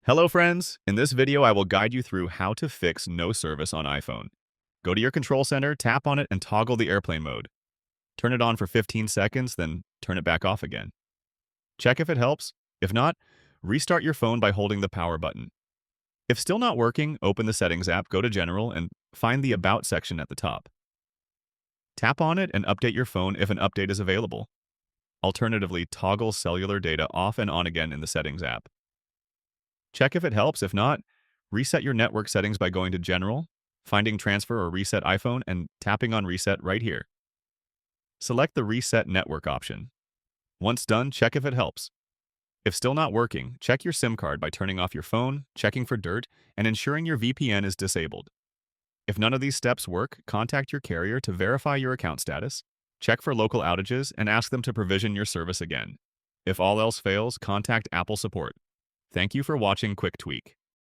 Hello friends! In this video, I will guide you through how to fix no service on iPhone. Go to your control center, tap on it, and toggle the airplane mode. Turn it on for 15 seconds, then turn it back off again. Check if it helps. If not, restart your phone by holding the power button. If still not working, open the Settings app, go to General, and find the About section at the top. Tap on it and update your phone if an update is available. Alternatively, toggle cellular data off and on again in the Settings app. Check if it helps. If not, reset your network settings by going to General, finding Transfer or Reset iPhone, and tapping on Reset right here. Select the Reset Network option. Once done, check if it helps. If still not working, check your SIM card by turning off your phone, checking for dirt, and ensuring your VPN is disabled. If none of these steps work, contact your carrier to verify your account status, check for local outages, and ask them to provision your service again. If all else fails, contact Apple support. Thank you for watching Quick Tweak.